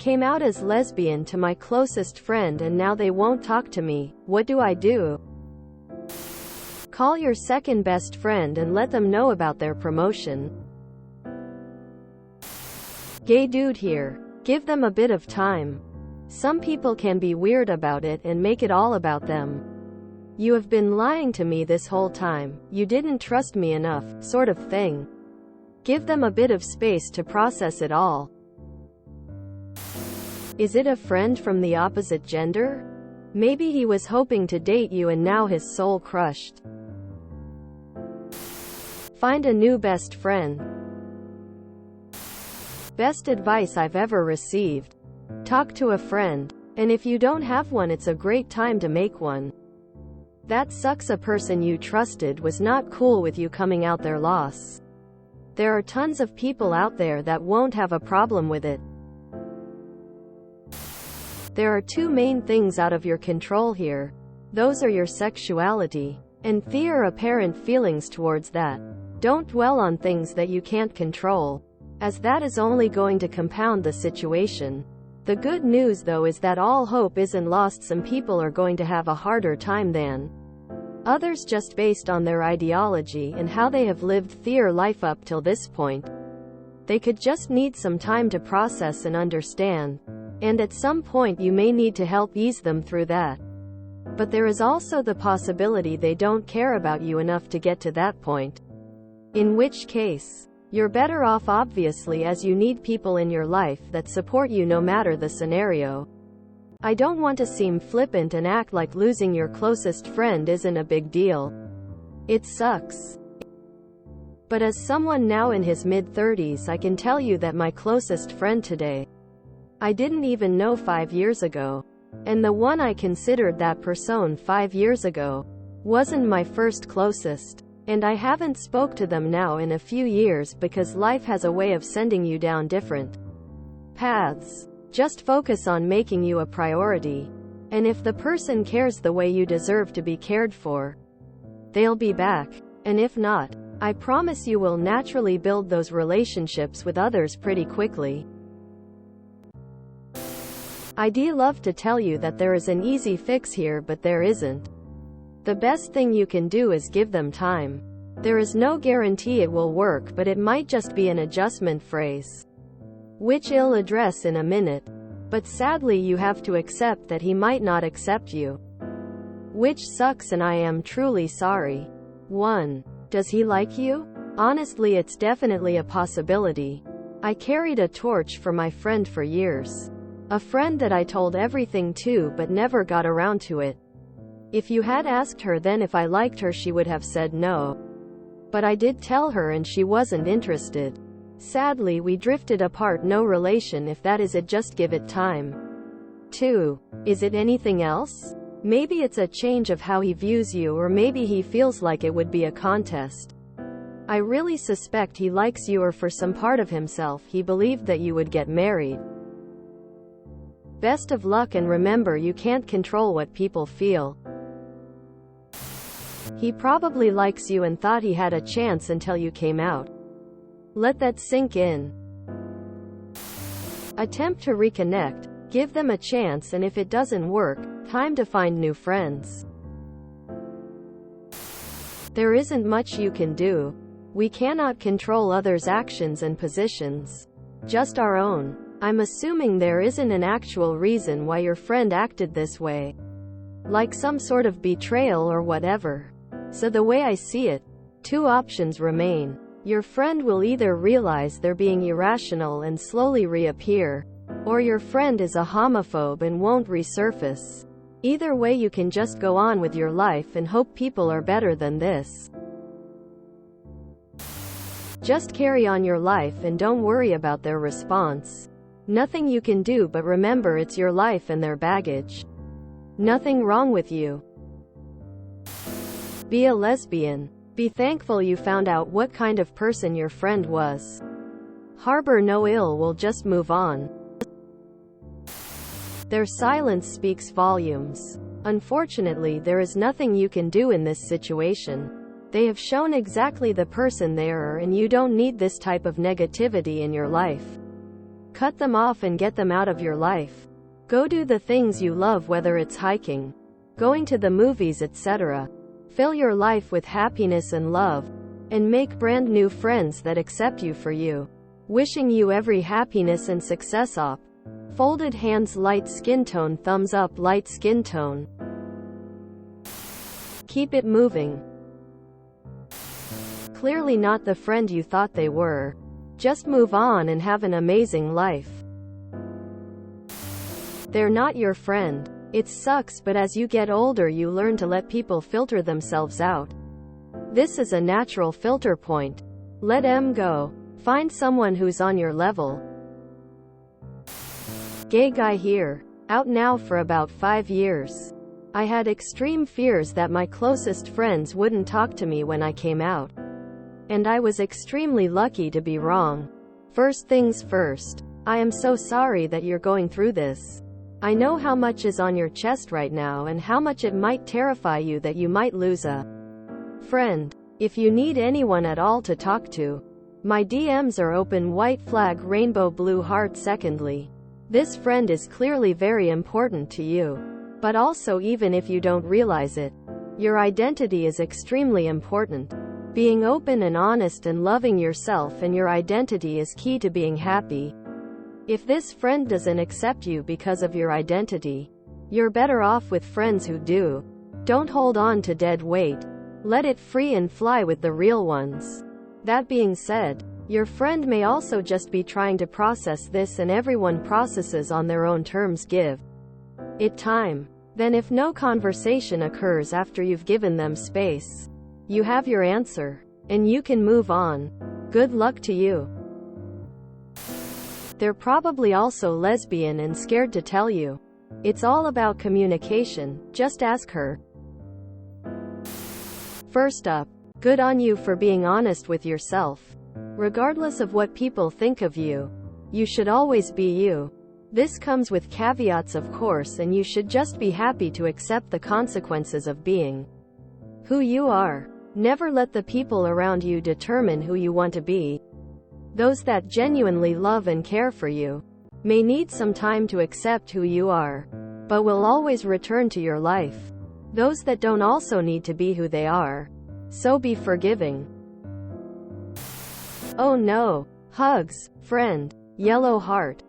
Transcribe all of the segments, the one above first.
Came out as lesbian to my closest friend and now they won't talk to me. What do I do? Call your second best friend and let them know about their promotion. Gay dude here. Give them a bit of time. Some people can be weird about it and make it all about them. You have been lying to me this whole time. You didn't trust me enough, sort of thing. Give them a bit of space to process it all. Is it a friend from the opposite gender? Maybe he was hoping to date you and now his soul crushed. Find a new best friend. Best advice I've ever received. Talk to a friend. And if you don't have one, it's a great time to make one. That sucks. A person you trusted was not cool with you coming out their loss. There are tons of people out there that won't have a problem with it. There are two main things out of your control here. Those are your sexuality and fear, apparent feelings towards that. Don't dwell on things that you can't control, as that is only going to compound the situation. The good news though is that all hope isn't lost. Some people are going to have a harder time than others just based on their ideology and how they have lived their life up till this point. They could just need some time to process and understand. And at some point you may need to help ease them through that. But there is also the possibility they don't care about you enough to get to that point. In which case, you're better off obviously, as you need people in your life that support you no matter the scenario. I don't want to seem flippant and act like losing your closest friend isn't a big deal. It sucks. But as someone now in his mid-30s, I can tell you that my closest friend today, I didn't even know 5 years ago. And the one I considered that person 5 years ago wasn't my first closest. And I haven't spoke to them now in a few years because life has a way of sending you down different paths. Just focus on making you a priority. And if the person cares the way you deserve to be cared for, they'll be back. And if not, I promise you will naturally build those relationships with others pretty quickly. I'd love to tell you that there is an easy fix here, but there isn't. The best thing you can do is give them time. There is no guarantee it will work, but it might just be an adjustment phase, which I'll address in a minute. But sadly you have to accept that he might not accept you. Which sucks, and I am truly sorry. 1. Does he like you? Honestly, it's definitely a possibility. I carried a torch for my friend for years. A friend that I told everything to but never got around to it. If you had asked her then if I liked her, she would have said no. But I did tell her and she wasn't interested. Sadly, we drifted apart. No relation. If that is it, just give it time. 2. Is it anything else? Maybe it's a change of how he views you, or maybe he feels like it would be a contest. I really suspect he likes you, or for some part of himself he believed that you would get married. Best of luck, and remember, you can't control what people feel. He probably likes you and thought he had a chance until you came out. Let that sink in. Attempt to reconnect, give them a chance, and if it doesn't work, time to find new friends. There isn't much you can do. We cannot control others' actions and positions, just our own. I'm assuming there isn't an actual reason why your friend acted this way, like some sort of betrayal or whatever. So the way I see it, two options remain. Your friend will either realize they're being irrational and slowly reappear, or your friend is a homophobe and won't resurface. Either way, you can just go on with your life and hope people are better than this. Just carry on your life and don't worry about their response. Nothing you can do, but remember, it's your life and their baggage. Nothing wrong with you. Be a lesbian. Be thankful you found out what kind of person your friend was. Harbor no ill will, just move on. Their silence speaks volumes. Unfortunately, there is nothing you can do in this situation. They have shown exactly the person they are, and you don't need this type of negativity in your life. Cut them off and get them out of your life. Go do the things you love, whether it's hiking, going to the movies, etc. Fill your life with happiness and love, and make brand new friends that accept you for you. Wishing you every happiness and success. Op. Folded hands, light skin tone, thumbs up, light skin tone. Keep it moving. Clearly not the friend you thought they were. Just move on and have an amazing life. They're not your friend. It sucks, but as you get older you learn to let people filter themselves out. This is a natural filter point. Let them go. Find someone who's on your level. Gay guy here. Out now for about 5 years. I had extreme fears that my closest friends wouldn't talk to me when I came out. And I was extremely lucky to be wrong. First things first. I am so sorry that you're going through this. I know how much is on your chest right now and how much it might terrify you that you might lose a friend. If you need anyone at all to talk to, my DMs are open. White flag, rainbow, blue heart. Secondly, this friend is clearly very important to you. But also, even if you don't realize it, your identity is extremely important. Being open and honest and loving yourself and your identity is key to being happy. If this friend doesn't accept you because of your identity, you're better off with friends who do. Don't hold on to dead weight. Let it free and fly with the real ones. That being said, your friend may also just be trying to process this, and everyone processes on their own terms. Give it time. Then if no conversation occurs after you've given them space, you have your answer, and you can move on. Good luck to you. They're probably also lesbian and scared to tell you. It's all about communication. Just ask her. First up, good on you for being honest with yourself. Regardless of what people think of you, you should always be you. This comes with caveats, of course, and you should just be happy to accept the consequences of being who you are. Never let the people around you determine who you want to be. Those that genuinely love and care for you may need some time to accept who you are, but will always return to your life. Those that don't also need to be who they are. So be forgiving. Oh no. Hugs, friend. Yellow heart.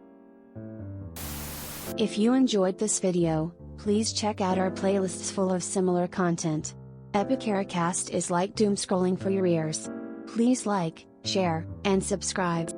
If you enjoyed this video, please check out our playlists full of similar content. TooAfraidToAsk is like doom scrolling for your ears. Please like, share, and subscribe.